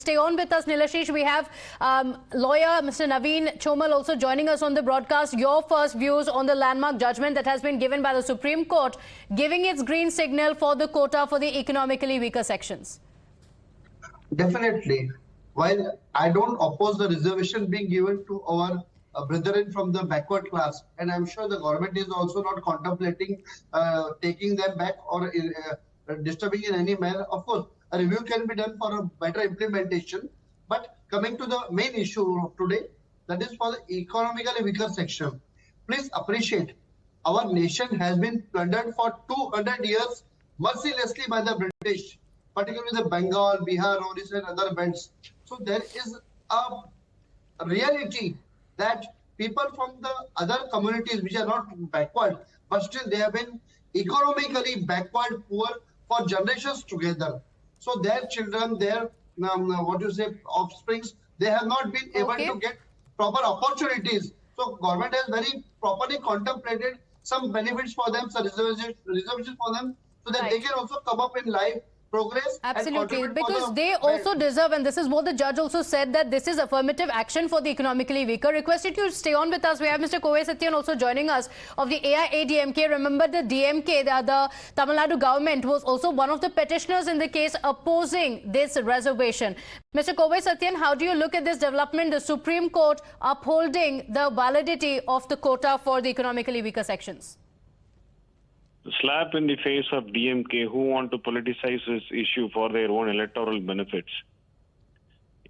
Stay on with us, Nilashish. We have lawyer Mr. Naveen Chomal also joining us on the broadcast. Your first views on the landmark judgment that has been given by the Supreme Court, giving its green signal for the quota for the economically weaker sections. Definitely. While I don't oppose the reservation being given to our brethren from the backward class, and I'm sure the government is also not contemplating taking them back or disturbing in any manner. Of course, a review can be done for a better implementation. But coming to the main issue of today, that is for the economically weaker section. Please appreciate, our nation has been plundered for 200 years mercilessly by the British, particularly the Bengal, Bihar, Odisha and other belts. So there is a reality that people from the other communities which are not backward, but still they have been economically backward, poor for generations together. So their children, their offsprings, they have not been able to get proper opportunities. So government has very properly contemplated some benefits for them, some reservations for them, so that they can also come up in life, progress. Absolutely, because they also deserve, and this is what the judge also said, that this is affirmative action for the economically weaker. Requested you to stay on with us. We have Mr. Kovai Satyan also joining us of the AIADMK. Remember, the DMK, the Tamil Nadu government, was also one of the petitioners in the case opposing this reservation. Mr. Kovai Satyan, how do you look at this development, the Supreme Court upholding the validity of the quota for the economically weaker sections? Slap in the face of DMK, who want to politicize this issue for their own electoral benefits.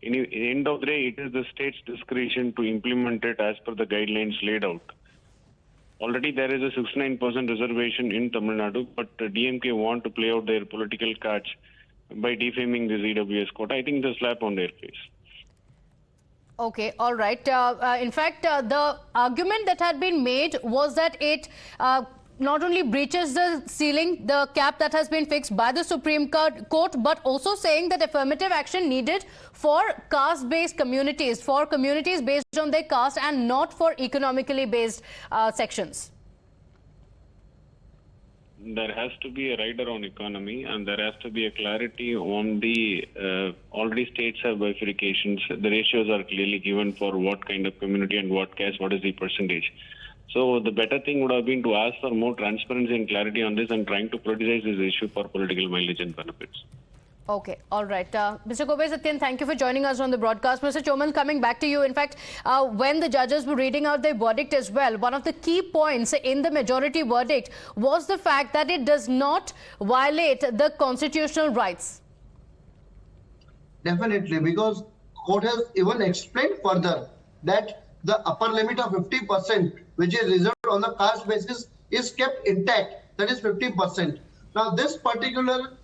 In the end of the day, it is the state's discretion to implement it as per the guidelines laid out. Already there is a 69% reservation in Tamil Nadu, but DMK want to play out their political cards by defaming this EWS quota. I think the slap on their face. Okay, all right. In fact, the argument that had been made was that it not only breaches the ceiling, the cap that has been fixed by the Supreme Court, but also saying that affirmative action needed for caste-based communities, for communities based on their caste and not for economically based sections. There has to be a rider on economy, and there has to be a clarity on the already states have bifurcations. The ratios are clearly given for what kind of community and what caste, what is the percentage. So the better thing would have been to ask for more transparency and clarity on this and trying to politicize this issue for political mileage and benefits. Okay, all right. Mr. Kovai Satyan, thank you for joining us on the broadcast. Mr. Chomal, coming back to you. In fact, when the judges were reading out their verdict as well, one of the key points in the majority verdict was the fact that it does not violate the constitutional rights. Definitely, because court has even explained further that the upper limit of 50%, which is reserved on the caste basis, is kept intact. That is 50%. Now, this particular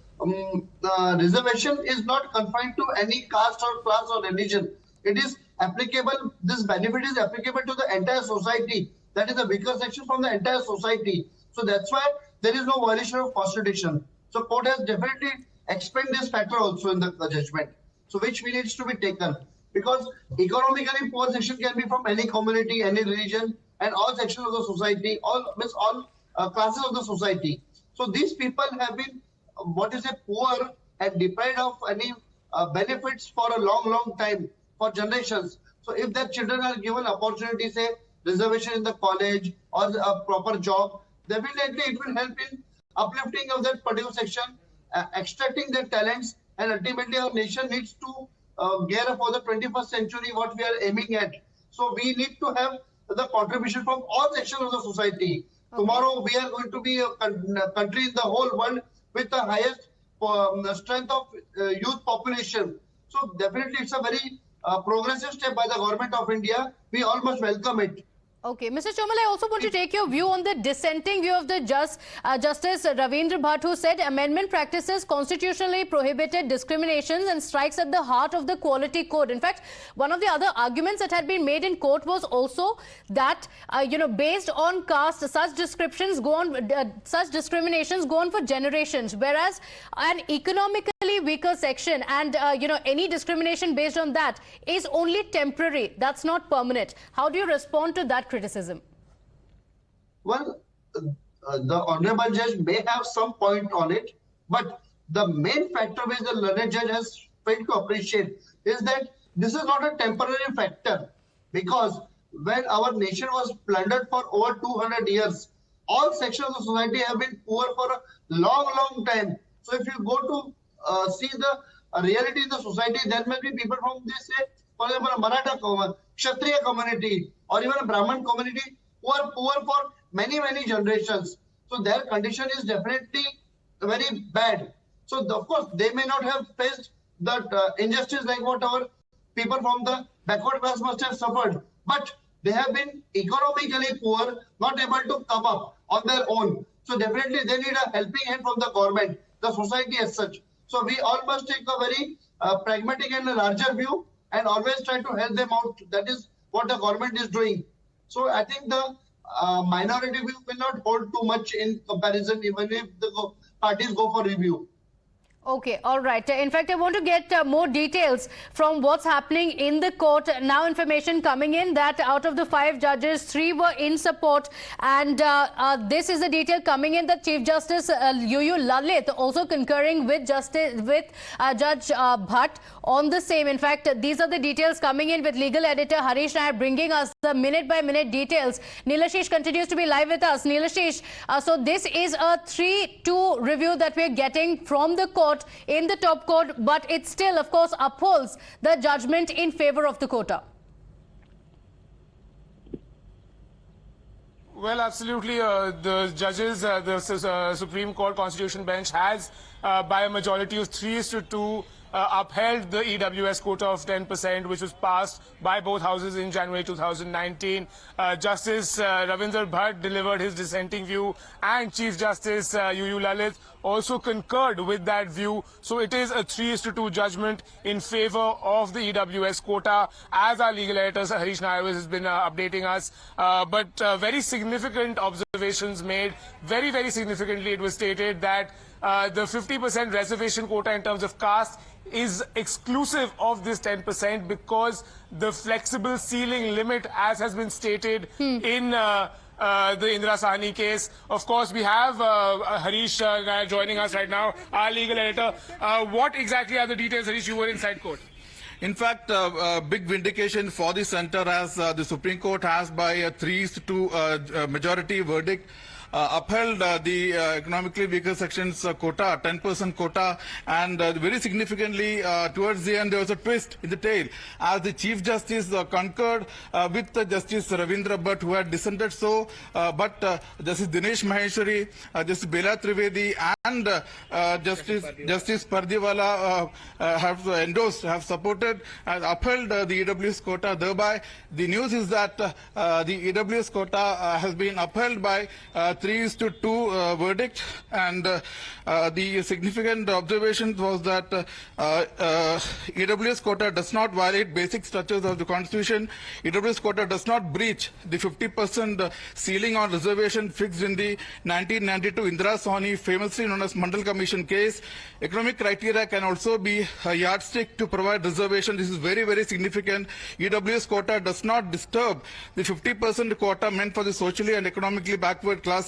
reservation is not confined to any caste or class or religion. It is applicable, this benefit is applicable to the entire society. That is the weaker section from the entire society. So that's why there is no violation of constitution. So court has definitely explained this factor also in the judgment. So which needs to be taken. Because economically poor section can be from any community, any religion, and all sections of the society, all classes of the society. So these people have been, poor and deprived of any benefits for a long time, for generations. So if their children are given opportunity, say reservation in the college or a proper job, definitely it will help in uplifting of that particular section, extracting their talents, and ultimately our nation needs to gear up for the 21st century, what we are aiming at. So we need to have the contribution from all sections of the society. Okay. Tomorrow we are going to be a country in the whole world with the highest strength of youth population. So definitely it's a very progressive step by the government of India. We all must welcome it. Okay, Mr. Chomal, I also want to take your view on the dissenting view of the Justice Ravindra Bhat, who said amendment practices constitutionally prohibited discriminations and strikes at the heart of the Quality Code. In fact, one of the other arguments that had been made in court was also that, based on caste, such discriminations go on for generations, whereas an economically weaker section and, any discrimination based on that is only temporary. That's not permanent. How do you respond to that criticism? Well, the Honorable Judge may have some point on it, but the main factor which the learned judge has failed to appreciate is that this is not a temporary factor, because when our nation was plundered for over 200 years, all sections of the society have been poor for a long time. So if you go to see the reality in the society, there may be people from this, say, for example, a Maratha Kshatriya community or even a Brahmin community who are poor for many generations. So their condition is definitely very bad. So of course they may not have faced that injustice like what our people from the backward class must have suffered, but they have been economically poor, not able to come up on their own. So definitely they need a helping hand from the government, the society as such. So we all must take a very pragmatic and a larger view and always try to help them out. That is what the government is doing. So I think the minority view will not hold too much in comparison, even if the parties go for review. Okay, all right. In fact, I want to get more details from what's happening in the court. Now information coming in that out of the 5 judges, 3 were in support. And this is the detail coming in that Chief Justice UU Lalit also concurring with Judge Bhat on the same. In fact, these are the details coming in with legal editor Harish Nair bringing us the minute-by-minute details. Neelashish continues to be live with us. Neelashish, so this is a 3-2 review that we're getting from the court in the top court, but it still, of course, upholds the judgment in favor of the quota. Well, absolutely. The judges, the Supreme Court Constitution Bench has, by a majority of 3-2, upheld the EWS quota of 10%, which was passed by both houses in January 2019. Justice Ravindra Bhat delivered his dissenting view, and Chief Justice UU Lalit also concurred with that view. So it is a 3-2 judgment in favor of the EWS quota, as our legal editor Harish Nair has been updating us. But very significant observations made. Very significantly, it was stated that the 50% reservation quota in terms of caste is exclusive of this 10% because the flexible ceiling limit, as has been stated in the Indira Sahni case. Of course, we have Harish joining us right now, our legal editor. What exactly are the details, Harish? You were inside court. In fact, big vindication for the center, as the Supreme Court has, by a 3-2 majority verdict, upheld the economically weaker sections quota, 10% quota, and very significantly towards the end there was a twist in the tail, as the Chief Justice concurred with Justice Ravindra Bhat, who had dissented but Justice Dinesh Maheshwari, Justice Bela Trivedi and Justice Pardiwala have endorsed, have supported and upheld the EWS quota. Thereby, the news is that the EWS quota has been upheld by 3-2 verdict, and the significant observation was that EWS quota does not violate basic structures of the Constitution. EWS quota does not breach the 50% ceiling on reservation fixed in the 1992 Indira Sahni, famously known as Mandal Commission case. Economic criteria can also be a yardstick to provide reservation. This is very significant. EWS quota does not disturb the 50% quota meant for the socially and economically backward classes.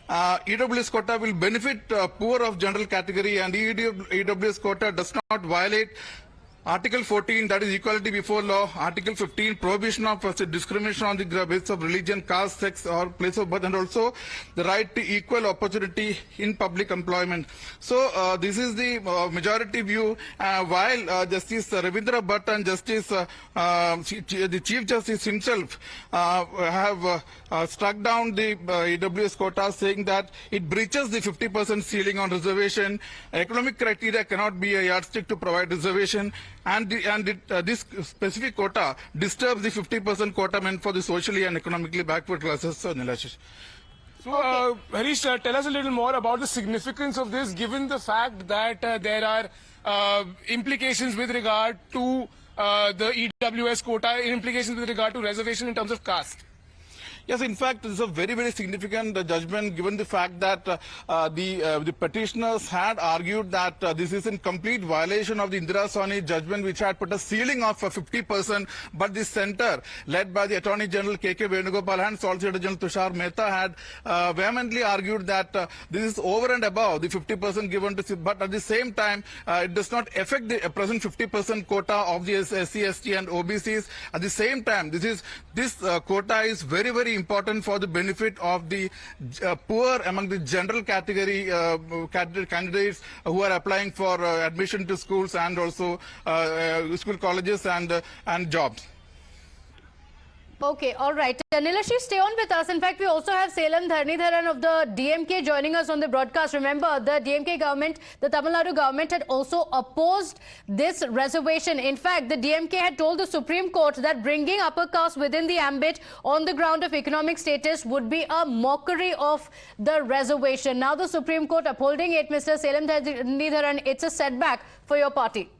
EWS quota will benefit poor of general category, and EWS quota does not violate Article 14, that is equality before law. Article 15, prohibition of discrimination on the basis of religion, caste, sex, or place of birth, and also the right to equal opportunity in public employment. So this is the majority view, while Justice Ravindra Bhat and Justice the Chief Justice himself have struck down the EWS quota, saying that it breaches the 50% ceiling on reservation. Economic criteria cannot be a yardstick to provide reservation, and this specific quota disturbs the 50% quota meant for the socially and economically backward classes. So, Neelashish. So, Harish, tell us a little more about the significance of this, given the fact that there are implications with regard to the EWS quota, implications with regard to reservation in terms of caste. Yes, in fact, this is a very, very significant judgment given the fact that the petitioners had argued that this is in complete violation of the Indira Sawhney judgment, which had put a ceiling of 50%, but the centre, led by the Attorney General K.K. Venugopal and Solicitor General Tushar Mehta, had vehemently argued that this is over and above the 50% given to, but at the same time, it does not affect the present 50% quota of the SC, ST and OBCs. At the same time, this quota is very, very important for the benefit of the poor among the general category candidates who are applying for admission to schools and also school colleges and jobs. Okay, all right. Nilashi, stay on with us. In fact, we also have Salem Dharnidharan of the DMK joining us on the broadcast. Remember, the DMK government, the Tamil Nadu government had also opposed this reservation. In fact, the DMK had told the Supreme Court that bringing upper caste within the ambit on the ground of economic status would be a mockery of the reservation. Now the Supreme Court upholding it, Mr. Salem Dharnidharan, it's a setback for your party.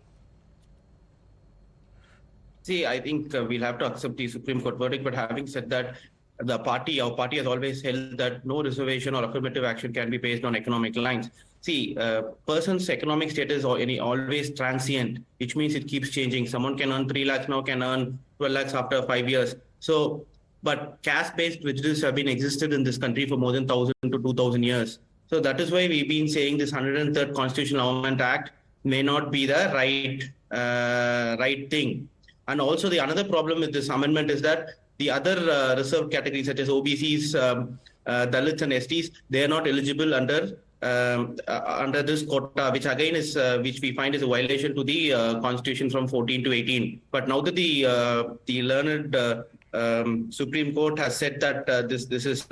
See, I think we'll have to accept the Supreme Court verdict, but having said that, our party has always held that no reservation or affirmative action can be based on economic lines. See, person's economic status is always transient, which means it keeps changing. Someone can earn 3 lakhs now, can earn 12 lakhs after 5 years. So, but caste-based prejudice have been existed in this country for more than 1,000 to 2,000 years. So that is why we've been saying this 103rd Constitutional Amendment Act may not be the right thing. And also the another problem with this amendment is that the other reserved categories such as OBCs, Dalits and STs, they are not eligible under this quota, which again is which we find is a violation to the Constitution from 14 to 18. But now that the learned Supreme Court has said that this is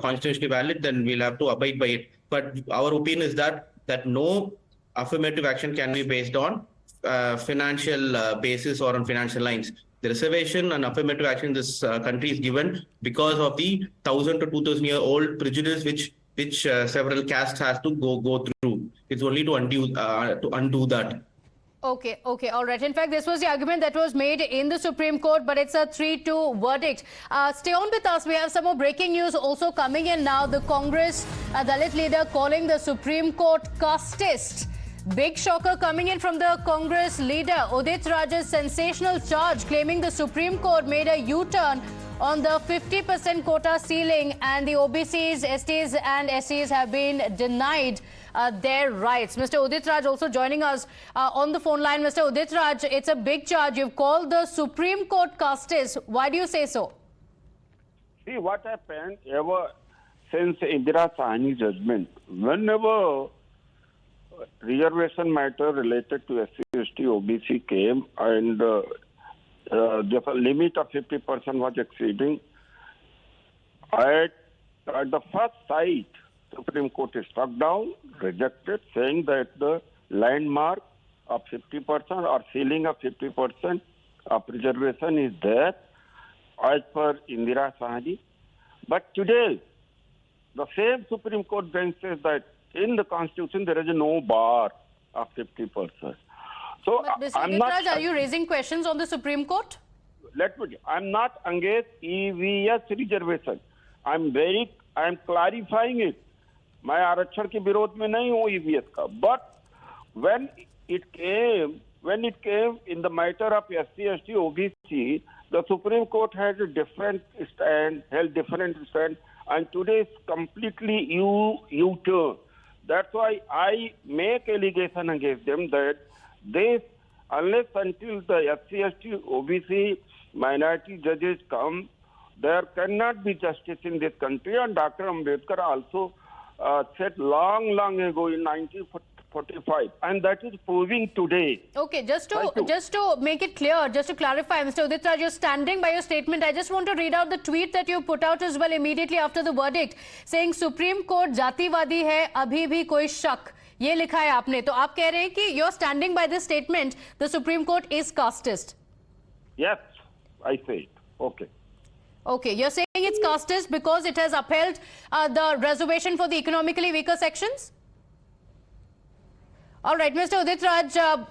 constitutionally valid, then we'll have to abide by it. But our opinion is that no affirmative action can be based on financial basis or on financial lines. The reservation and affirmative action in this country is given because of the 1,000 to 2,000-year-old prejudice which several castes has to go through. It's only to undo that. Okay, all right. In fact, this was the argument that was made in the Supreme Court, but it's a 3-2 verdict. Stay on with us. We have some more breaking news also coming in now. The Congress Dalit leader calling the Supreme Court casteist. Big shocker coming in from the Congress leader. Udit Raj's sensational charge claiming the Supreme Court made a U-turn on the 50% quota ceiling and the OBCs, STs and SCs have been denied their rights. Mr. Udit Raj also joining us on the phone line. Mr. Udit Raj, it's a big charge. You've called the Supreme Court casteist. Why do you say so? See, what happened ever since Indira Sawhney judgment, whenever reservation matter related to SC, ST, OBC came and the limit of 50% was exceeding. At the first sight, Supreme Court struck down, rejected, saying that the landmark of 50% or ceiling of 50% of reservation is there as per Indira Sawhney. But today, the same Supreme Court bench says that in the Constitution, there is no bar of 50%. So, Mr. Udit Raj, are you raising questions on the Supreme Court? Let me. I'm not against EWS reservation. I'm clarifying it. मैं आरक्षण के विरोध में नहीं हूँ EWS का. But when it came in the matter of SC, ST, OBC, the Supreme Court had a different stand, and today is completely U-turn. That's why I make allegation against them that this, unless until the SC, ST, OBC minority judges come, there cannot be justice in this country. And Dr. Ambedkar also said long ago in 1945, and that is proving today. Okay, just to make it clear, just to clarify, Mr. Udit Raj, you're standing by your statement. I just want to read out the tweet that you put out as well immediately after the verdict, saying Supreme Court जातिवादी है, अभी भी कोई शक. ये लिखा है आपने. तो आप कह रहे हैं कि you're standing by this statement, the Supreme Court is casteist. Yes, I say it. Okay. Okay, you're saying it's casteist because it has upheld the reservation for the economically weaker sections? All right, Mr. Udit Raj,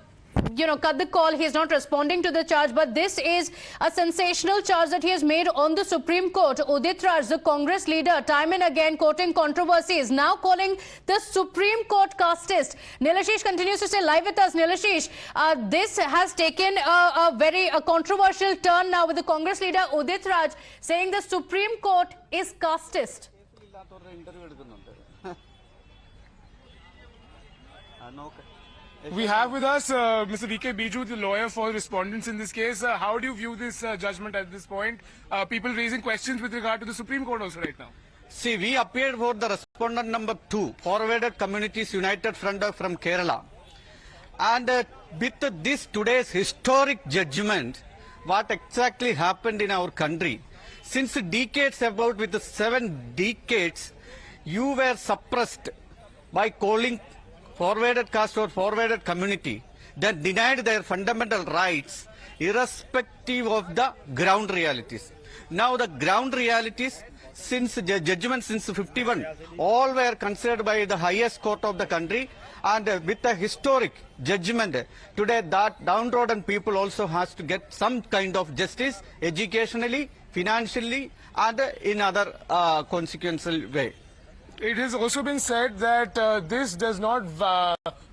cut the call. He is not responding to the charge, but this is a sensational charge that he has made on the Supreme Court. Udit Raj, the Congress leader, time and again quoting controversies, now calling the Supreme Court casteist. Nilashish continues to stay live with us. Nilashish, this has taken a very controversial turn now with the Congress leader Udit Raj saying the Supreme Court is casteist. We have with us Mr. V.K. Biju, the lawyer for respondents in this case. How do you view this judgment at this point? People raising questions with regard to the Supreme Court also right now. See, we appeared for the respondent number 2, Forwarded Communities United Front from Kerala. And with this today's historic judgment, what exactly happened in our country? Since decades, about with the 7 decades, you were suppressed by calling forwarded caste or forwarded community that denied their fundamental rights irrespective of the ground realities. Now the ground realities, since the judgment since 51, all were considered by the highest court of the country, and with the historic judgment, today that downtrodden people also has to get some kind of justice educationally, financially, and in other consequential way. It has also been said that this does not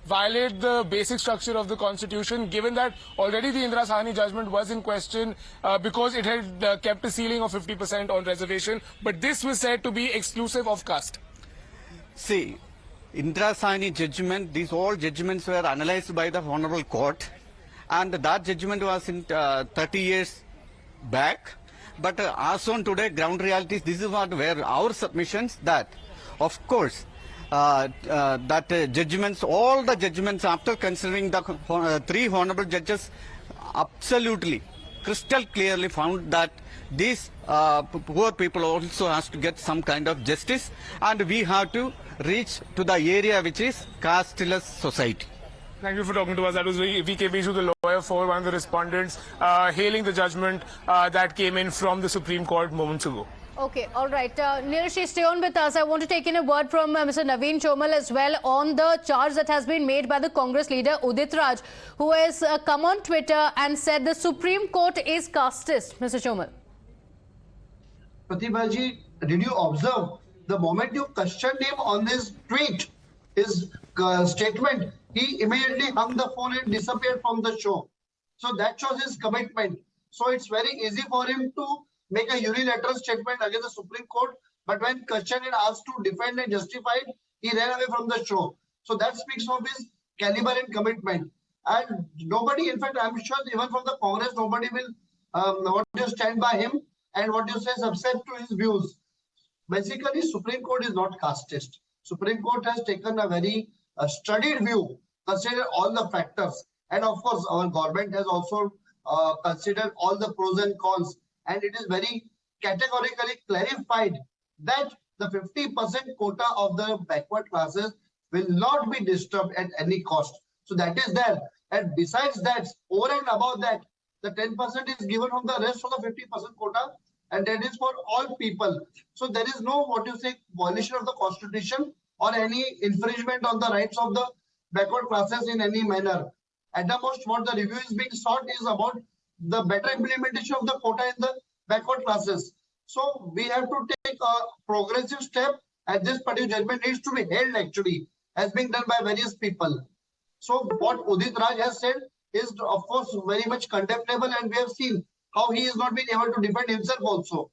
violate the basic structure of the Constitution, given that already the Indira Sahni judgment was in question because it had kept a ceiling of 50% on reservation, but this was said to be exclusive of caste. See, Indira Sahni judgment, these all judgments were analyzed by the Honorable Court, and that judgment was in 30 years back. But as on today, ground realities, this is what were our submissions, that of course, judgments, all the judgments after considering the 3 honorable judges absolutely, crystal clearly found that these poor people also has to get some kind of justice, and we have to reach to the area which is casteless society. Thank you for talking to us. That was V.K. Biju, the lawyer for one of the respondents, hailing the judgment that came in from the Supreme Court moments ago. Okay, all right. Nilashish, stay on with us. I want to take in a word from Mr. Naveen Chomal as well on the charge that has been made by the Congress leader Udit Raj, who has come on Twitter and said the Supreme Court is casteist. Mr. Chomal. Pratibhaji, did you observe the moment you questioned him on his tweet, his statement, he immediately hung the phone and disappeared from the show. So that shows his commitment. So it's very easy for him to make a unilateral statement against the Supreme Court, but when questioned and asked to defend and justify it, he ran away from the show. So that speaks of his caliber and commitment. And nobody, in fact, I'm sure even from the Congress, nobody will what you stand by him and what you say subscribe to his views. Basically, Supreme Court is not casteist. Supreme Court has taken a very studied view, considered all the factors. And of course, our government has also considered all the pros and cons. And it is very categorically clarified that the 50% quota of the backward classes will not be disturbed at any cost. So that is there. And besides that, over and above that, the 10% is given from the rest of the 50% quota, and that is for all people. So there is no, what you say, violation of the Constitution or any infringement on the rights of the backward classes in any manner. At the most, what the review is being sought is about the better implementation of the quota in the backward classes. So we have to take a progressive step, and this particular judgment needs to be held actually, as being done by various people. So what Udit Raj has said is of course very much condemnable, and we have seen how he has not been able to defend himself also.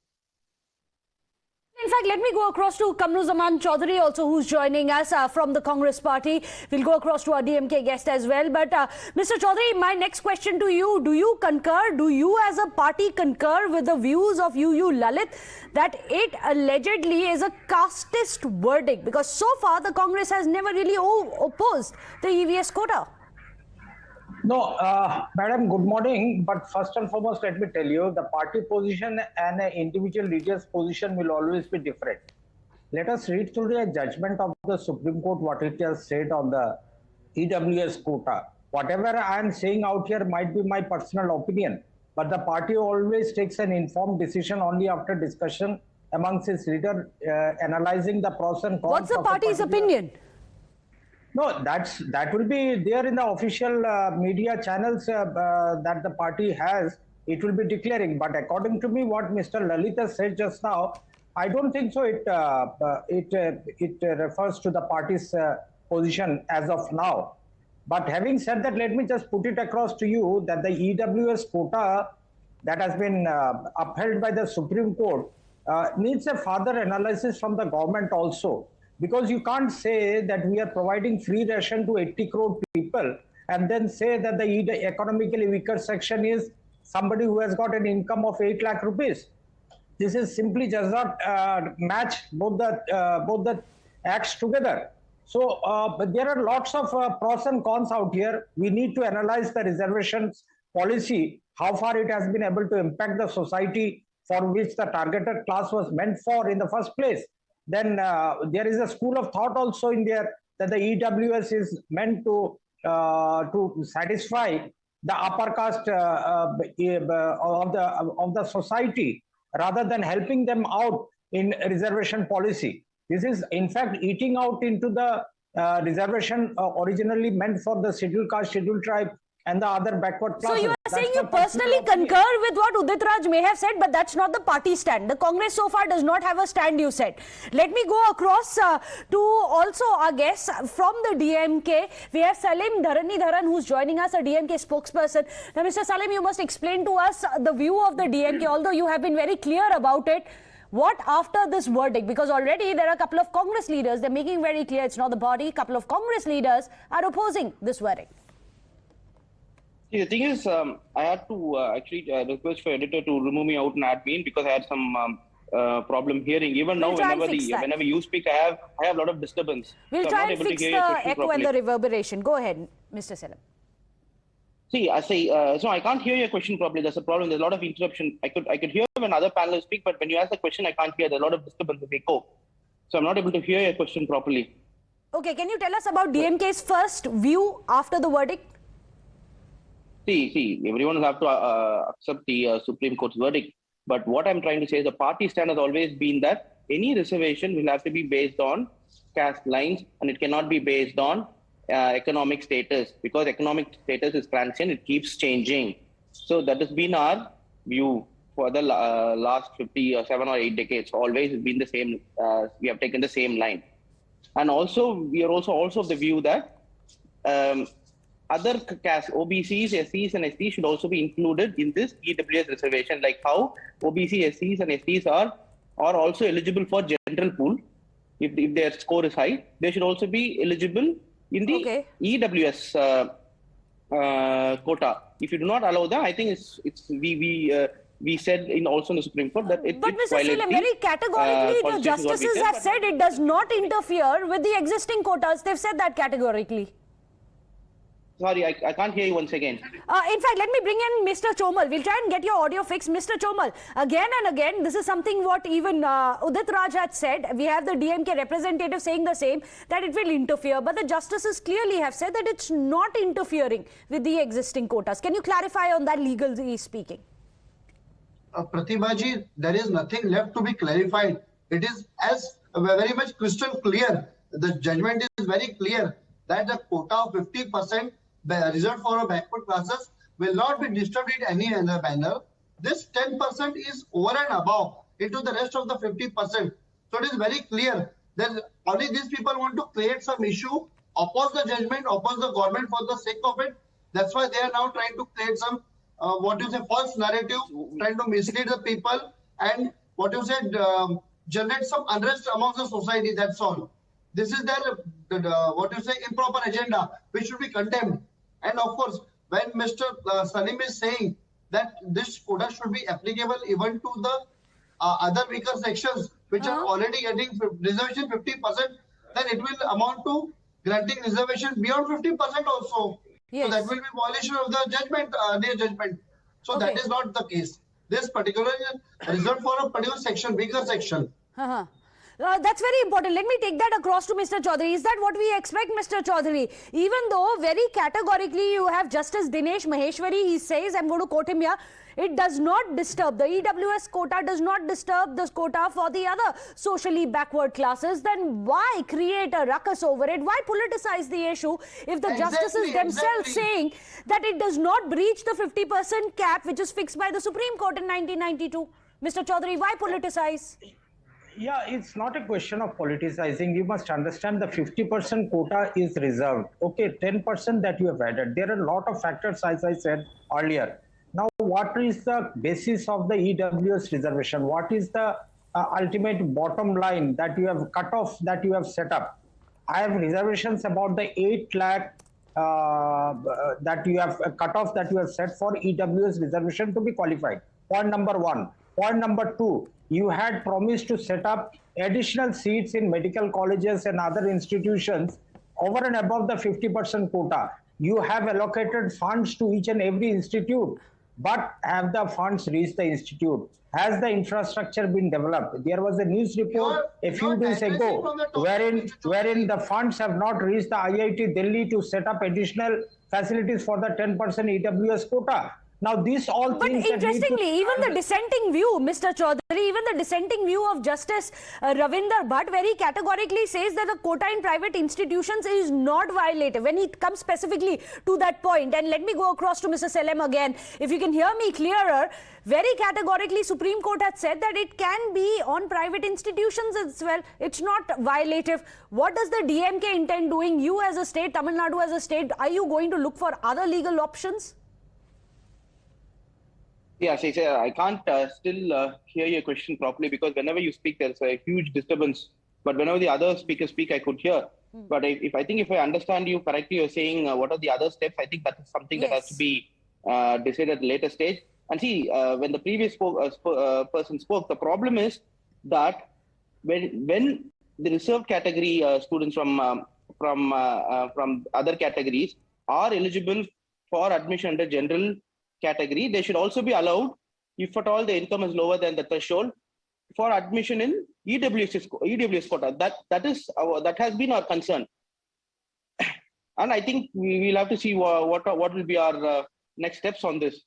In fact, let me go across to Kamruzaman Chaudhary also, who's joining us from the Congress party. We'll go across to our DMK guest as well. But Mr. Chaudhary, my next question to you, do you concur, do you as a party concur with the views of UU Lalit that it allegedly is a casteist verdict? Because so far the Congress has never really opposed the EWS quota. No, madam, good morning. But first and foremost, let me tell you, the party position and an individual leader's position will always be different. Let us read through the judgment of the Supreme Court, what it has said on the EWS quota. Whatever I am saying out here might be my personal opinion, but the party always takes an informed decision only after discussion amongst its leader, analyzing the pros and cons. What's the party's opinion? No, that will be there in the official media channels that the party has. It will be declaring. But according to me, what Mr. Lalit has said just now, I don't think so. It refers to the party's position as of now. But having said that, let me just put it across to you that the EWS quota that has been upheld by the Supreme Court needs a further analysis from the government also. Because you can't say that we are providing free ration to 80 crore people and then say that the economically weaker section is somebody who has got an income of 8 lakh rupees. This is simply does not match both the acts together. So but there are lots of pros and cons out here. We need to analyze the reservations policy, how far it has been able to impact the society for which the targeted class was meant for in the first place. Then there is a school of thought also in there that the EWS is meant to satisfy the upper caste of the society rather than helping them out in reservation policy. This is in fact eating out into the reservation originally meant for the scheduled caste, scheduled tribe and the other backward classes. So you are saying you personally concur with what Udit Raj may have said, but that's not the party stand. The Congress so far does not have a stand, you said. Let me go across to also our guests from the DMK. We have Salim Dharanidharan, who's joining us, a DMK spokesperson. Now, Mr. Salim, you must explain to us the view of the DMK, although you have been very clear about it. What after this verdict? Because already there are a couple of Congress leaders, they're making very clear it's not the body. A couple of Congress leaders are opposing this verdict. See, the thing is, I had to actually request for editor to remove me out and add me in because I had some problem hearing. Even now, whenever you speak, I have a lot of disturbance. We'll so try and fix the echo and the reverberation. Go ahead, Mr. Salim. See, I say, so I can't hear your question properly. There's a problem. There's a lot of interruption. I could hear when other panelists speak, but when you ask the question, I can't hear. There's a lot of disturbance of echo. So I'm not able to hear your question properly. Okay, can you tell us about DMK's first view after the verdict? See, everyone will have to accept the Supreme Court's verdict. But what I'm trying to say is the party stand has always been that any reservation will have to be based on caste lines and it cannot be based on economic status, because economic status is transient, it keeps changing. So that has been our view for the last 7 or 8 decades. Always it's been the same. We have taken the same line. And also, we are also of the view that other castes, OBCs, SCs and STs should also be included in this EWS reservation, like how OBC, SCs and STs are also eligible for general pool. If their score is high, they should also be eligible in the EWS quota. If you do not allow that, I think we said also in the Supreme Court that it. But Mr. Salim, very categorically, the justices have said it does not interfere with the existing quotas. They've said that categorically. Sorry, I can't hear you once again. In fact, let me bring in Mr. Chomal. We'll try and get your audio fixed. Mr. Chomal, again and again, this is something what even Udit Raj had said. We have the DMK representative saying the same, that it will interfere. But the justices clearly have said that it's not interfering with the existing quotas. Can you clarify on that legally speaking? Pratibhaji, there is nothing left to be clarified. It is as very much crystal clear. The judgment is very clear that the quota of 50% reserved for backward classes will not be disturbed in any other manner. This 10% is over and above into the rest of the 50%. So it is very clear that only these people want to create some issue, oppose the judgment, oppose the government for the sake of it. That's why they are now trying to create some false narrative, trying to mislead the people and generate some unrest amongst the society. That's all. This is their improper agenda, which should be condemned. And of course, when Mr. Salim is saying that this quota should be applicable even to the other weaker sections, which are already getting reservation 50%, then it will amount to granting reservation beyond 50% also. Yes. So that will be violation of the judgment, their judgment. So that is not the case. This particular is reserved for a particular section, weaker section. That's very important. Let me take that across to Mr. Chaudhary. Is that what we expect, Mr. Chaudhary? Even though very categorically you have Justice Dinesh Maheshwari, he says, I'm going to quote him here, it does not disturb, the EWS quota does not disturb the quota for the other socially backward classes. Then why create a ruckus over it? Why politicize the issue if the justices themselves saying that it does not breach the 50% cap which is fixed by the Supreme Court in 1992? Mr. Chaudhary, why politicize? Yeah, it's not a question of politicizing. You must understand the 50% quota is reserved. Okay, 10% that you have added. There are a lot of factors, as I said earlier. Now, what is the basis of the EWS reservation? What is the ultimate bottom line that you have cut off, that you have set up? I have reservations about the 8 lakh that you have cut off, that you have set for EWS reservation to be qualified. Point number 1. Point number 2. You had promised to set up additional seats in medical colleges and other institutions over and above the 50% quota. You have allocated funds to each and every institute, but have the funds reached the institute? Has the infrastructure been developed? There was a news report a few days ago wherein the funds have not reached the IIT Delhi to set up additional facilities for the 10% EWS quota. Now, these all things. But interestingly, even the dissenting view, Mr. Chaudhary, even the dissenting view of Justice Ravindra Bhat very categorically says that the quota in private institutions is not violative when it comes specifically to that point. And let me go across to Mr. Selem again. If you can hear me clearer, very categorically, Supreme Court had said that it can be on private institutions as well. It's not violative. What does the DMK intend doing? You as a state, Tamil Nadu as a state, are you going to look for other legal options? Yeah, I can't still hear your question properly because whenever you speak, there's a huge disturbance. But whenever the other speakers speak, I could hear. But if I understand you correctly, you're saying what are the other steps? I think that is something that has to be decided at a later stage. And see, when the previous person spoke, the problem is that when the reserved category students from other categories are eligible for admission under general category, they should also be allowed, if at all the income is lower than the threshold, for admission in EWS quota. That has been our concern, and I think we will have to see what will be our next steps on this.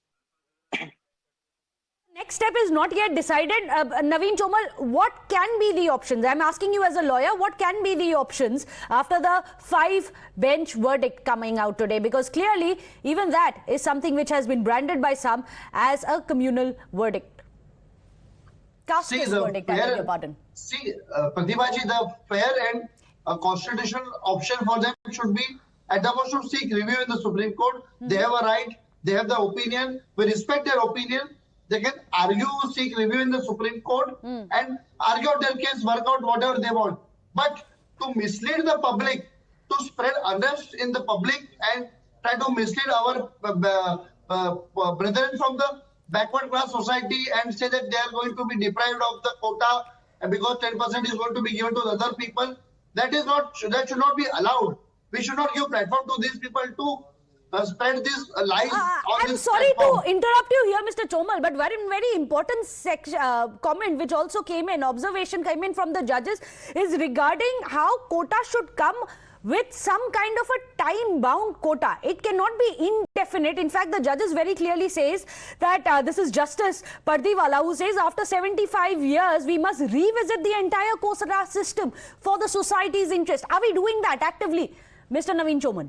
Next step is not yet decided. Naveen Chomal, what can be the options? I'm asking you as a lawyer, what can be the options after the 5-bench verdict coming out today? Because clearly, even that is something which has been branded by some as a communal verdict. Casteist verdict, I beg your pardon. See, Pratibhaji, the fair and constitutional option for them should be at the most to seek review in the Supreme Court. They have a right, they have the opinion, we respect their opinion. They can argue, seek review in the Supreme Court and argue their case, work out whatever they want. But to mislead the public, to spread unrest in the public and try to mislead our brethren from the backward class society and say that they are going to be deprived of the quota and because 10% is going to be given to the other people, that should not be allowed. We should not give platform to these people to spread these lies on I'm this sorry platform. to interrupt you here, Mr. Chomal, but very important comment which also came in, observation came in from the judges, is regarding how quota should come with some kind of a time-bound quota. It cannot be indefinite. In fact, the judges very clearly says that this is Justice Pardiwala who says after 75 years, we must revisit the entire quota system for the society's interest. Are we doing that actively, Mr. Naveen Choman?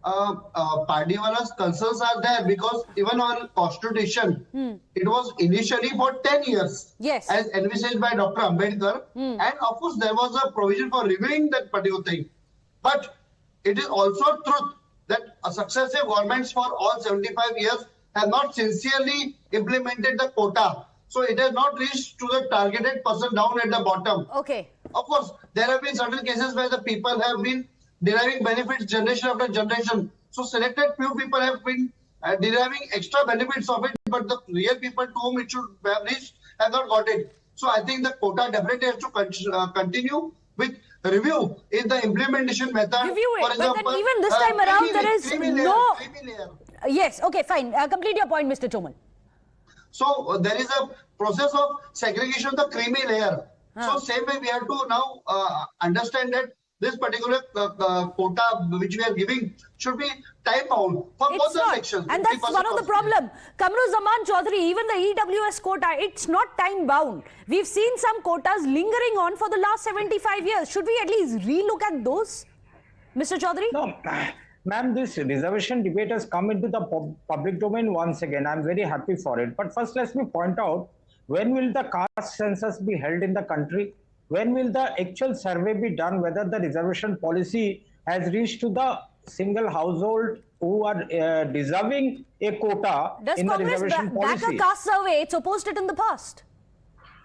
Pardiwala's concerns are there because even our constitution, it was initially for 10 years, as envisaged by Dr. Ambedkar, and of course there was a provision for reviewing that particular thing. But it is also truth that successive governments for all 75 years have not sincerely implemented the quota. So it has not reached to the targeted person down at the bottom. Okay. Of course, there have been certain cases where the people have been deriving benefits generation after generation. So selected few people have been deriving extra benefits of it, but the real people to whom it should have reached have not got it. So I think the quota definitely has to continue with review in the implementation method. Review it, for example, but then even this time around there is no... Yes, okay, fine. Complete your point, Mr. Chomal. So there is a process of segregation of the creamy layer. So same way we have to now understand that this particular quota which we are giving should be time bound for both the sections. And that's one of the problem. Kamruzaman Chaudhary, even the EWS quota, it's not time bound. We've seen some quotas lingering on for the last 75 years. Should we at least relook at those, Mr. Chaudhary? No, ma'am, this reservation debate has come into the public domain once again. I'm very happy for it. But first, let me point out, when will the caste census be held in the country? When will the actual survey be done whether the reservation policy has reached to the single household who are deserving a quota in the reservation policy? Does Congress back a caste survey? It's opposed it in the past.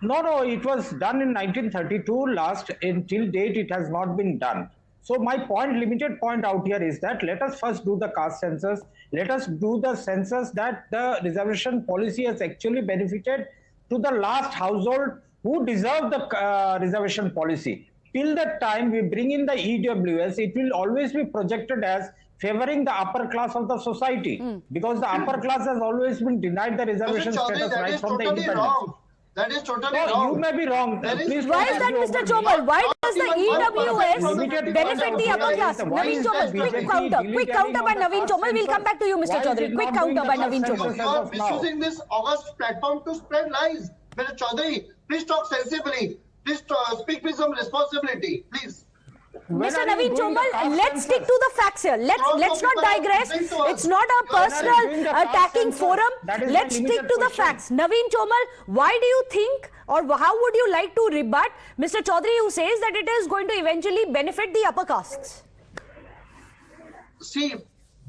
No, it was done in 1932 last. Until date, it has not been done. So my limited point out here is that let us first do the caste census. Let us do the census that the reservation policy has actually benefited to the last household who deserve the reservation policy. Till that time we bring in the EWS, it will always be projected as favoring the upper class of the society because the upper class has always been denied the reservation status right from the independence. Wrong. That is totally wrong. You may be wrong. Please why is that, Mr. Chomal? Why does the EWS benefit the upper class? Naveen Chomal, quick counter by Naveen Chomal. We'll come back to you, Mr. Chaudhary. Quick counter by Naveen Chomal. You are misusing this August platform to spread lies. Mr. Chaudhary, please talk sensibly. Please speak with some responsibility, please. Mr. Naveen Chomal, let's stick to the facts here. Let's not digress. It's not a personal attacking forum. Let's stick to the facts. Naveen Chomal, why do you think, or how would you like to rebut Mr. Chaudhary who says that it is going to eventually benefit the upper castes? See,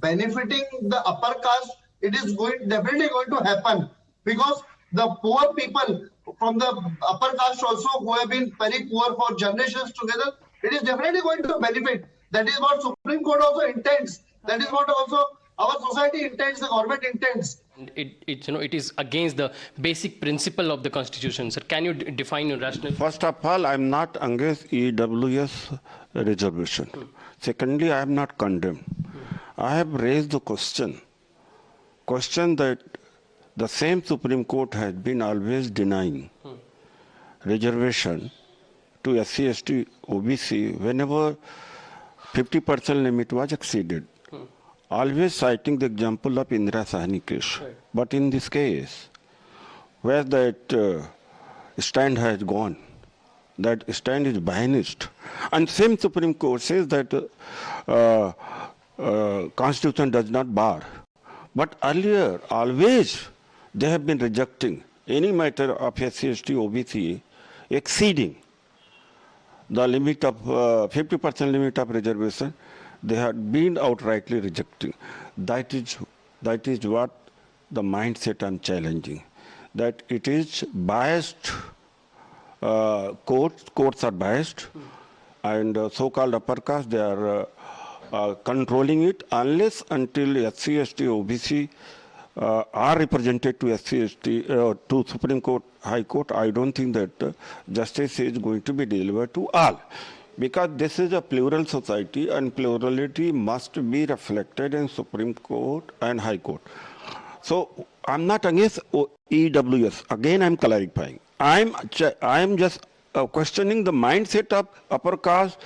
benefiting the upper caste, it is definitely going to happen because the poor people from the upper caste also who have been very poor for generations together, it is definitely going to benefit. That is what Supreme Court also intends. That is what also our society intends, the government intends. It is against the basic principle of the Constitution. Sir, can you define your rationale? First of all, I am not against EWS reservation. Secondly, I am not condemned. I have raised the question that the same Supreme Court has been always denying reservation to SC, ST, OBC whenever 50% limit was exceeded. Always citing the example of Indira Sahni case. Right. But in this case, where that stand has gone, that stand is banished. And same Supreme Court says that Constitution does not bar. But earlier, always, they have been rejecting any matter of SC, ST, OBC exceeding the limit of 50% limit of reservation. They had been outrightly rejecting. That is what the mindset I'm challenging. That it is biased. Courts are biased, and so-called upper caste, they are controlling it unless until SC, ST, OBC are represented to SC, ST, to Supreme Court, High Court. I don't think that justice is going to be delivered to all. Because this is a plural society and plurality must be reflected in Supreme Court and High Court. So I'm not against EWS. Again, I'm clarifying. I'm just questioning the mindset of upper caste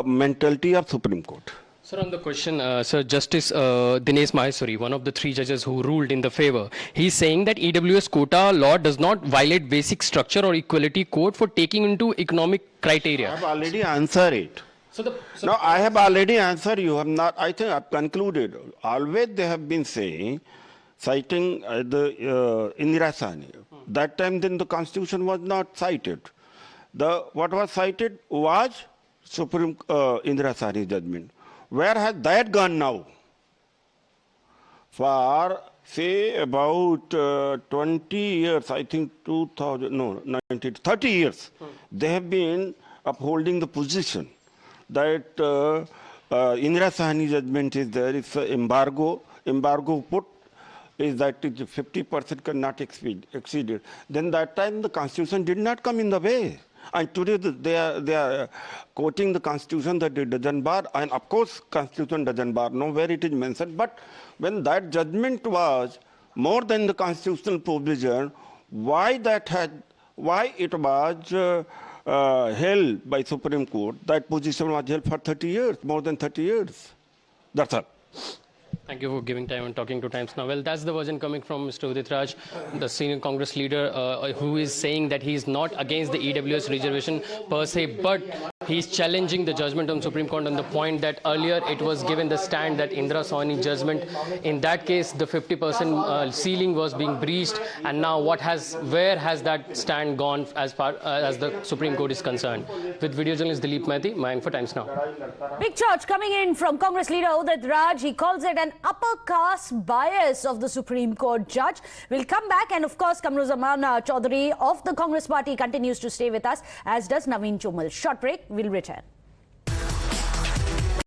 mentality of Supreme Court. Sir, on the question, Sir, Justice Dinesh Maheshwari, one of the three judges who ruled in the favor, he's saying that EWS quota law does not violate basic structure or equality code for taking into economic criteria. I have already answered it. I have already answered. You have not. I think I've concluded. Always they have been saying, citing the Indira Sahni. That time then the Constitution was not cited. What was cited was Supreme Indira Sahni judgment. Where has that gone now? For, say, about 20 years, I think 30 years, they have been upholding the position that Indira Sahni judgment is there. It's an embargo. Embargo put is that 50% cannot exceed it. Then that time the Constitution did not come in the way. And today they are quoting the Constitution that it doesn't bar. And of course, Constitution doesn't bar. Nowhere it is mentioned. But when that judgment was more than the constitutional provision, why that had why it was held by Supreme Court. That position was held for 30 years, more than 30 years. That's all. Thank you for giving time and talking to Times Now. Well, that's the version coming from Mr. Udit Raj, the senior Congress leader, who is saying that he is not against the EWS reservation per se, but he's challenging the judgment on Supreme Court on the point that earlier it was given the stand that Indira Sawhney judgment. In that case, the 50% ceiling was being breached, and now where has that stand gone as far as the Supreme Court is concerned? With video journalist Dilip Mehti, Mayank for Times Now. Big charge coming in from Congress leader Udit Raj. He calls it an upper caste bias of the Supreme Court judge. We'll come back, and of course Kamruzaman Chaudhary of the Congress party continues to stay with us, as does Naveen Chomal. Short break, we'll return.